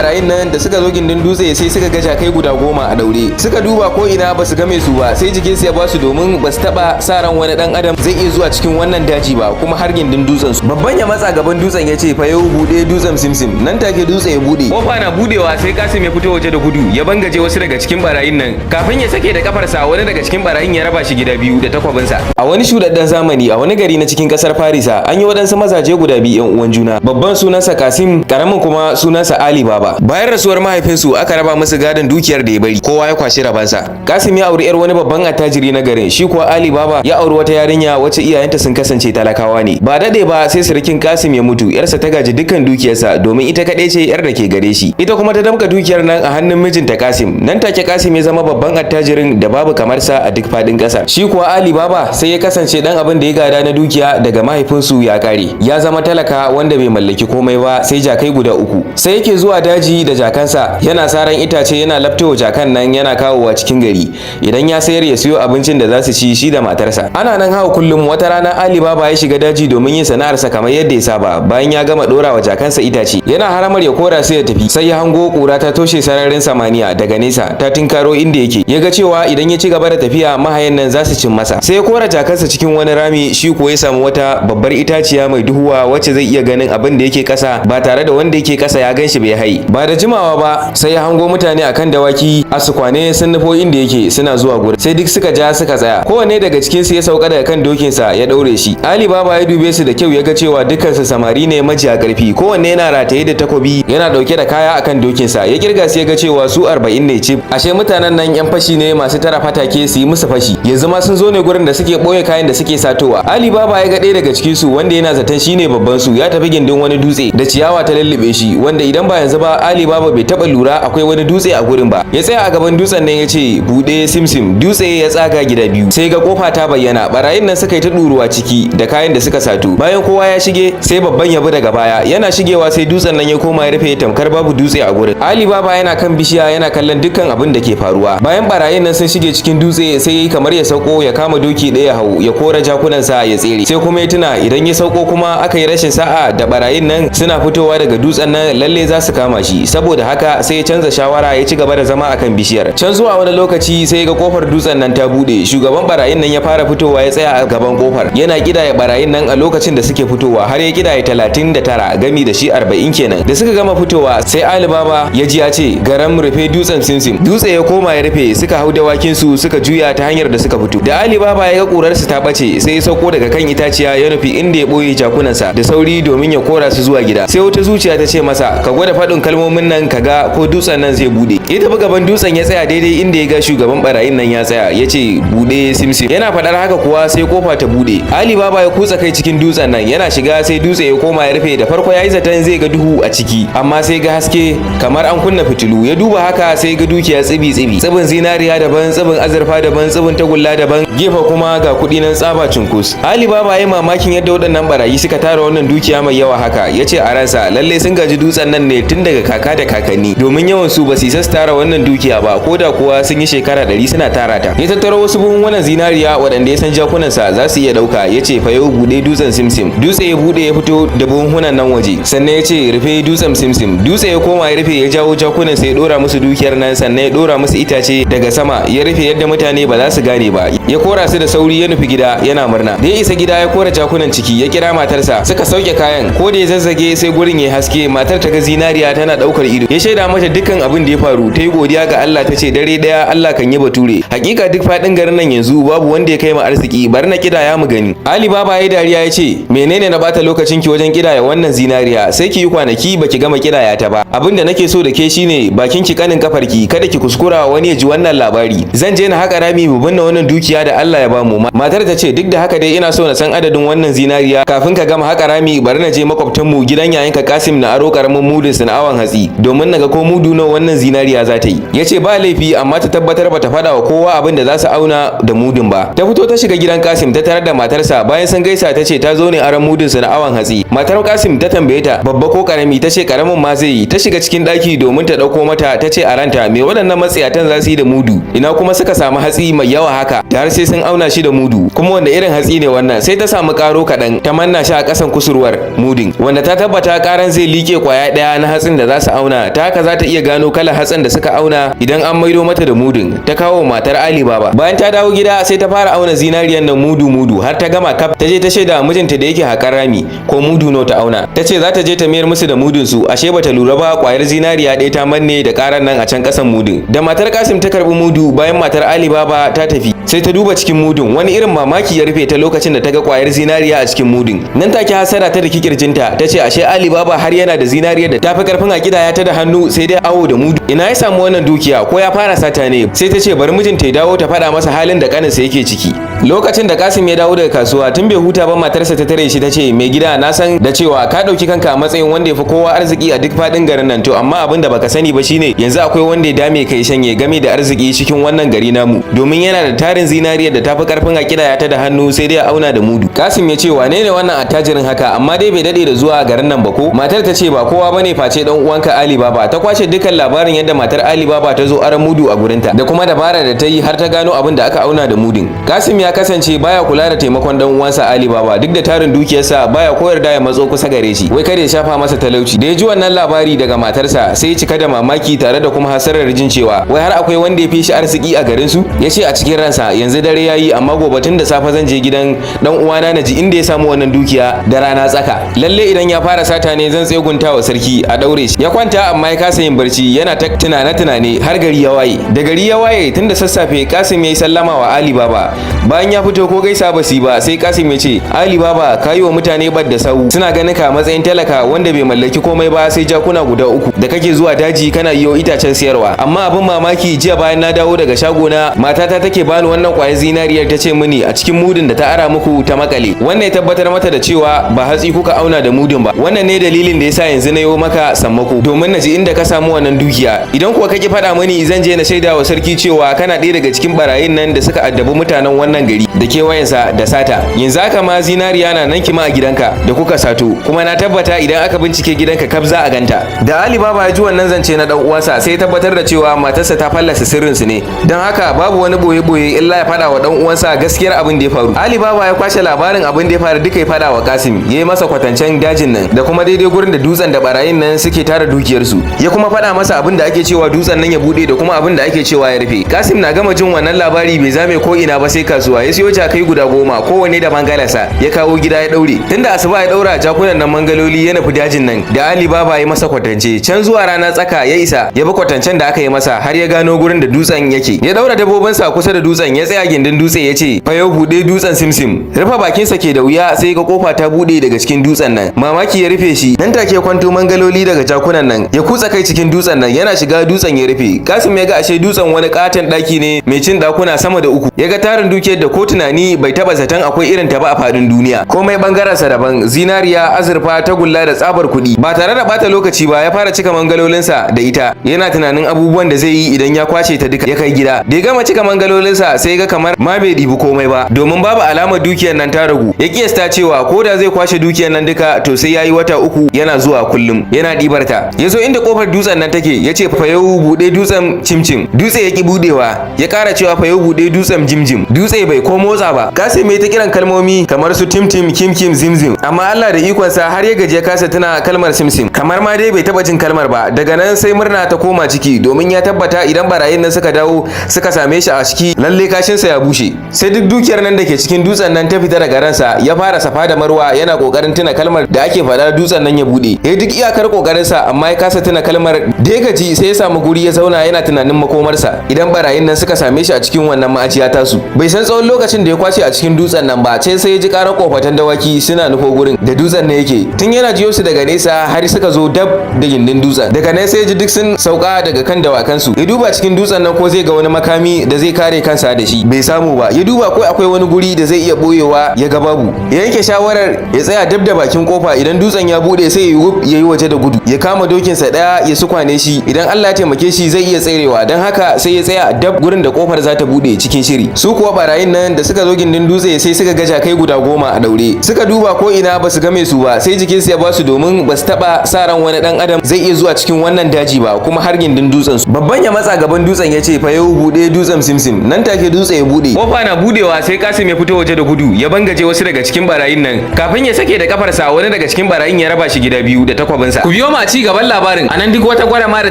barayin nan da suka zo gindin dutse sai suka ga jakai guda 10 a daure. Suka duba ko ina ba su game su ba, sai jikinsu ya ba su domin ba su taba sa ran wani dan adam zai iya zuwa cikin wannan daji ba, kuma har gindin dutsen su. Babban ya matsa gaban dutsen ya ce fa yau bude dutsen simsim. Nan take dutse ya bude. Kofa na budewa sai Kasim ya fito waje da gudu ya bangaje wasu daga cikin barayin nan. Kafin ya sake da kafarsa wani daga cikin barayin ya raba shi gida biyu da takwabinsa. A wani shudaddan zamani a wani gari na cikin kasar Farisa an yi wadansu mazaje guda biyu yan uwan juna. Babban sunansa Kasim, karamin kuma sunansa Ali Baba. Bayan rasuwar mahaifinsu aka raba musu gadon dukiyar da ya bari, kowa ya kwashi rabansa. Kasim ya auri yar wani babban attajiri na garin, shi kuwa Ali Baba ya auri wata yarinya wacce iyayenta sun kasance talakawa ne. Ba dade ba sai sirikin Kasim ya mutu, yarsa ta gaji dukkan dukiyarsa domin ita kadai ce yar da ke gare shi. Ita kuma ta damka dukiyar nan a hannun mijinta Kasim. Nan take Kasim ya zama babban attajirin da babu kamar sa a duk fadin kasar. Shi kuwa Ali Baba sai ya kasance dan abin da ya gada na dukiya daga mahaifinsu ya kare. Ya zama talaka wanda bai mallaki komai ba sai jakai guda 3. Sai yake zuwa daji da jakansa, yana saran itace yana laftawa jakan nan yana kawowa cikin gari. Idan ya sayar ya siyo abincin da za su ci shi da matarsa. Ana nan hawa kullum wata rana Ali Baba ya shiga daji domin yin sana'arsa kamar yadda ya saba. Bayan ya gama dorawa jakansa itace, yana haramar ya kora sai ya tafi. Sai ya hango kura ta toshe sararin samaniya daga nesa ta tinkaro inda yake. Ya ga cewa idan ya ci gaba da tafiya mahayan nan za su cin masa. Sai ya kora jakansa cikin wani rami, shi ko ya samu wata babbar itaciya mai duhuwa wacce zai iya ganin abin da yake kasa ba tare da wanda yake kasa ya ganshi bai hai. Ba da jimawa ba sai ya hango mutane akan dawaki a sukwane sun nufo inda yake suna zuwa gurin. Sai duk suka ja suka tsaya. Kowanne daga cikin su ya sauka daga kan dokinsa ya daure shi. Ali Baba ya dube su da kyau ya ga cewa dukkan su samari ne majiya karfi. Kowanne yana rataye da takobi yana dauke da kaya akan dokinsa. Ya kirga su ya ga cewa su 40 ne cif. Ashe mutanen nan yan fashi ne masu tara fatake su yi musu fashi. Yanzu ma sun zo ne gurin da suke boye kayan da suke satowa. Ali Baba ya ga ɗaya daga cikin su wanda yana zaton shine babban su ya tafi gindin wani dutse da ciyawa ta lullube shi, wanda idan ba yanzu ba Ali Baba bai taba lura akwai wani dutse a gurin ba. Ya tsaya a gaban dutsen nan ya ce bude simsim. Dutse ya tsaga gida biyu. Sai ga kofa ta bayyana. Barayin nan suka yi ta duruwa ciki da kayan da suka sato. Bayan kowa ya shige sai babban ya bi daga baya. Yana shigewa sai dutsen nan ya koma ya rufe tamkar babu dutse a gurin. Ali Baba yana kan bishiya yana kallon dukkan abin da ke faruwa. Bayan barayin nan sun shige cikin dutse sai yayi kamar ya sauko ya kama doki ɗaya hau ya kora jakunansa ya tsere. Sai kuma ya tuna idan ya sauko kuma aka yi rashin sa'a da barayin nan suna fitowa daga dutsen nan lalle za su kama shi. Saboda haka sai ya canza shawara ya ci gaba da zama akan bishiyar. Can zuwa wani lokaci sai ga kofar dutsen nan ta bude. Shugaban barayin nan ya fara fitowa ya tsaya a gaban kofar. Yana kidaya barayin nan a lokacin da suke fitowa har ya kidaya 39 gami da shi 40 kenan. Da suka gama fitowa sai Ali Baba ya ji ya ce garam rufe dutsen simsim. Dutse ya koma ya rufe, suka hau dawakin su suka juya ta hanyar da suka fito. Da Ali Baba ya ga kurar su ta bace sai ya sauko daga kan itaciya ya nufi inda ya boye jakunansa da sauri domin ya kora su zuwa gida. Sai wata zuciya ta ce masa ka gwada faɗin kalmomin nan ka ga ko dutsen nan zai bude. Ya tafi gaban dutsen ya tsaya daidai inda ya ga shugaban barayin nan ya tsaya ya ce bude simsim. Yana faɗar haka kuwa sai kofa ta bude. Ali Baba ya kutsa kai cikin dutsen nan, yana shiga sai dutse ya koma ya rufe. Da farko ya yi zaton zai ga duhu a ciki amma sai ga haske kamar an kunna fitilu. Ya duba haka sai ga dukiya tsibi tsibin zinariya daban, tsibin azurfa daban, tsibin tagulla daban, gefe kuma ga kuɗi nan tsaba cunkus. Ali Baba ya mamakin yadda waɗannan barayi suka tara wannan dukiya mai yawa haka. Ya ce a ransa lalle sun gaji dutsen nan ne tun daga kaka da kakanni, domin yawan su ba su isa su tara wannan dukiya ba, ko da kuwa sun yi shekara 100 suna tara ta. Ya tattaro wasu buhunhunan zinariya waɗanda ya san jakunansa za su iya ɗauka. Ya ce fa yau buɗe dutsen simsim. Dutse ya buɗe ya fito da buhunhunan nan waje. Sannan ya ce rufe dutsen simsim. Dutse ya koma ya rufe ya jawo jakunan sai ya ɗora musu dukiyar nan, sannan ya ɗora musu itace daga sama ya rufe yadda mutane ba za su gane ba. Ya kora su da sauri ya nufi gida yana murna. Da ya isa gida ya kora jakunan ciki ya kira matarsa suka sauke kayan. Ko da ya zazzage sai gurin ya haske. Matar ta ga zinariya tana ɗaukar ido. Ya shaida mata dukkan abin da ya faru. Ta yi godiya ga Allah ta ce dare daya Allah kan yi bature. Hakika duk faɗin garin nan yanzu babu wanda ya kai mu arziki, bar na kidaya mu gani. Ali Baba ya dariya ya ce menene na bata lokacin ki wajen kidaya wannan zinariya, sai ki yi kwanaki baki gama kidaya ta ba. Abin da nake so da ke shine bakin ki kanin kafarki, kada ki kuskura wani ya ji wannan labari. Zan je na haƙa rami mu binne wannan dukiya da Allah ya bamu. Matar ta ce duk da haka dai ina so na san adadin wannan zinariya kafin ka gama haƙa rami. Bari na je makwabtan mu gidan yayanka Kasim na aro karamin mudun su na awan hatsi domin naga ko mudu nawa wannan zinariya za ta yi. Yace ba laifi amma ta tabbatar bata faɗa wa kowa abin da za su auna da mudun ba. Ta fito ta shiga gidan Kasim ta tarar da matarsa. Bayan sun gaisa ta ce ta zo ne aron mudun su na awan hatsi. Matar Kasim ta tambaye ta babba ko karami, ta ce karamin ma zai yi. Ta shiga cikin daki domin ta dauko mata. Ta ce a ranta me waɗannan matsiyatan za su yi da mudu, ina kuma suka samu hatsi mai yawa haka da har sai sun auna shi da mudu, kuma wanda irin hatsi ne wannan. Sai ta samu karo kaɗan ta manna shi a ƙasan kusurwar mudin, wanda ta tabbata karan zai like kwaya ɗaya na hatsin da za su auna, ta haka za ta iya gano kalar hatsin da suka auna idan an maido mata da mudun. Ta kawo matar Ali Baba. Bayan ta dawo gida sai ta fara auna zinariyan nan mudu har ta gama kaf. Ta je ta shaida mijinta da yake haƙar rami ko mudu nawa ta auna. Ta ce za ta je ta mayar musu da mudun su, ashe bata lura ba kwayar zinariya ɗaya ta manne da ƙaran nan a can ƙasan mudun. Da matar Kasim ta karbi mudu bayan matar Ali Baba ta tafi, sai ta duba cikin mudun, wani irin mamaki ya rufe ta lokacin da ta ga kwayar zinariya a cikin mudun. Nan take hasara ta daki kirjinta, ta ce ashe Ali Baba har yana da zinariyar da ta fi karfin a kidaya ta da hannu sai dai awo da mudu. Ina ya samu wannan dukiya, ko ya fara sata ne? Sai ta ce bari mijinta ya dawo ta faɗa masa halin da kaninsa yake ciki. Lokacin da Kasim ya dawo daga kasuwa, tun bai huta ba matarsa ta tare shi ta ce mai gida, na san da cewa ka ɗauki kanka a matsayin wanda ya fi kowa arziki a duk faɗin garin nan, to amma abin da baka sani ba shine yanzu akwai wanda ya dame kai shanye game da arziki cikin wannan gari namu, domin yana da tarin zinariyar da tafi karfin a kidaya ta da hannu sai dai a auna da mudu. Kasim ya ce wane ne wannan attajirin haka, amma dai bai dade da zuwa garin nan ba ko? Matar ta ce ba kowa bane face dan uwanka Ali Baba. Ta kwashe dukkan labarin yadda matar Ali Baba ta zo aran mudu a gurinta da kuma dabara da ta yi har ta gano abin da aka auna da mudun. Kasim ya kasance baya kula da taimakon dan uwansa Ali Baba, duk da tarin dukiyarsa baya koyar da ya matso kusa gare shi, wai kada ya shafa masa talauci. Da ya ji wannan labari daga matarsa sai ya cika da mamaki tare da kuma hasarar jin cewa wai har akwai wanda ya fi shi arziki a garin su. Ya ce a cikin ransa yanzu dare yayi, amma gobe tun da safe zan je gidan dan uwana na ji inda ya samu wannan dukiya da rana tsaka. Lalle idan ya fara sata ne zan tsegunta wa sarki a daure shi. Ya kwanta amma ya kasa yin barci, yana ta tunane har gari ya waye. Da gari ya waye tun da sassafe Kasim ya yi sallama wa Ali Baba. Bayan ya fito ko gaisa ba su ba, sai Kasim ya ce Ali Baba ka yi wa mutane bad da sau, suna ganin ka matsayin talaka wanda bai mallaki komai ba sai jakuna guda uku da kake zuwa daji kana yiwo itacen siyarwa. Amma abin mamaki jiya bayan na dawo daga shagona, matata take bani wannan kwayar zinariyar, ta ce mini a cikin mudun da ta ara muku ta makale. Wannan ya tabbatar mata da cewa ba hatsi kuka auna da mudun ba. Wannan ne dalilin da yasa yanzu na yo maka sammako, domin na ji inda ka samu wannan dukiya. Idan kuwa kake faɗa mini zan je na shaida wa sarki cewa kana ɗaya daga cikin barayin nan da suka addabi mutanen wannan gari da kewayensa da sata. Yanzu haka ma zinariya na nan kima a gidanka da kuka sato, kuma na tabbata idan aka bincike gidanka kaf za a ganta. Da Ali Baba ya ji wannan zance na dan uwansa sai ya tabbatar da cewa matarsa ta fallasa sirrinsu ne, don haka babu wani boye illa ya faɗa wa dan uwansa gaskiyar abin da ya faru. Ali Baba ya kwashe labarin abin da ya faru duka ya faɗa wa Kasim, ya yi masa kwatancen dajin nan da kuma daidai gurin da dutsen da barayin nan suke tara dukiyarsu, ya kuma faɗa masa abin da ake cewa dutsen nan ya bude da kuma abin da ake cewa ya rufe. Kasim na gama jin wannan labari bai zame ko ina ba sai kasuwa, ya siyo jakai guda 10 kowanne da mangalarsa ya kawo gida ya daure. Tunda asuba ya daura jakunan nan mangaloli ya nufi dajin nan da Ali Baba ya masa kwatance. Can zuwa rana tsaka ya isa ya bi kwatancen da aka yi masa har ya gano gurin da dutsen yake. Ya daura dabbobinsa kusa da dutsen, ya tsaya gindin dutse ya ce fa yau bude dutsen simsim. Rufe bakinsa ke da wuya sai ga kofa ta bude daga cikin dutsen nan. Mamaki ya rufe shi, nan take kwanto mangaloli daga jakunan nan ya kutsa kai cikin dutsen nan, yana shiga dutsen ya rufe. Kasim ya ga ashe dutsen wani katon daki ne mai cin dakuna sama da 3. Ya ga tarin dukiyar da ko tunani bai taba zaton akwai irin ta ba a fadin duniya. Komai bangaren sa daban, zinariya, azurfa, tagulla da tsabar kuɗi. Ba tare da bata lokaci ba ya fara cika mangalolinsa da ita, yana tunanin abubuwan da zai yi idan ya kwace ta duka ya kai gida. Da ya gama cika mangalolinsa sai ga kamar ma bai ɗibi komai ba, domin babu alamar dukiyar nan ta ragu. Ya kiyasta cewa ko da zai kwashe dukiyar nan duka to sai yayi wata 3 yana zuwa kullum yana ɗibar ta. Ya zo inda kofar dutsen nan take, ya ce fa yau buɗe dutsen cimcim. Dutse ya ki budewa, ya ƙara cewa fa yau buɗe dutsen jimjim. Dutse bai ko motsa ba. Kasim mai ta kiran kalmomi kamar su timtim, kimkim, zimzim, amma Allah da ikonsa har ya gaji ya kasa tuna kalmar simsim, kamar ma dai bai taba jin kalmar ba. Daga nan sai murna ta koma ciki, domin ya tabbata idan barayin nan suka dawo suka same shi a ciki lalle kashinsa ya bushe. Sai duk dukiyar nan da ke cikin dutsen nan ta fita daga ransa, ya fara safa da marwa yana kokarin tuna kalmar da ake faɗa dutsen nan ya bude. Ya duk iyakar kokarinsa amma ya kasa tuna kalmar. Da ya gaji sai ya samu guri ya zauna yana tunanin makomarsa idan barayin nan suka same shi a cikin wannan ma'ajiya tasu. Bai san tsawon lokacin da ya kwace a cikin dutsen nan ba, sai ya ji karar kofatan dawaki suna nufo gurin da dutsen ne yake. Tun yana jiyo su daga nesa har suka zo dab da gindin dutsen. Daga nan sai ya ji duk sun sauka daga kan dawakansu. Ya duba cikin dutsen nan ko zai ga wani makami da zai kare kansa da shi, bai samu ba. Ya duba ko akwai wani guri da zai iya boyewa, ya ga babu. Ya yanke shawarar ya tsaya dab da bakin kofa, idan dutsen ya bude sai ya yi waje da gudu, ya kama dokinsa daya ya sukwane shi. Idan Allah ya taimake shi zai iya tserewa, dan haka sai ya tsaya dab gurin da kofar za ta bude cikin shiri. Su kuwa barayin nan da suka zo gindin dutse sai suka ga jakai guda 10 a daure. Suka duba ko ina ba su game su ba, sai jikinsu ya ba su, domin ba su taba sa ran wani dan adam zai iya zuwa cikin wannan daji ba, kuma har gindin dutsen su. Babban ya matsa gaban dutsen ya ce fa yau bude dutsen simsim. Nan take dutse ya bude. Kofa na budewa sai Kasim ya fito waje da gudu, ya bangaje wasu daga cikin barayin nan. Kafin ya sake da kafarsa, wani daga cikin barayin ya raba shi gida biyu da takwabinsa. Ku biyo ma ci ci gaban labarin anan duk wata gwarama da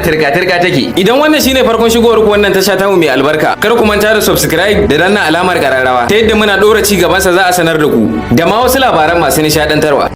turka-turka take. Idan wannan shine farkon shigowar ku wannan tasha tamu mai albarka, kar ku manta da subscribe da danna alamar kararrawa ta yadda muna dora ci gaban sa za a sanar da ku da ma wasu labaran masu nishadantarwa.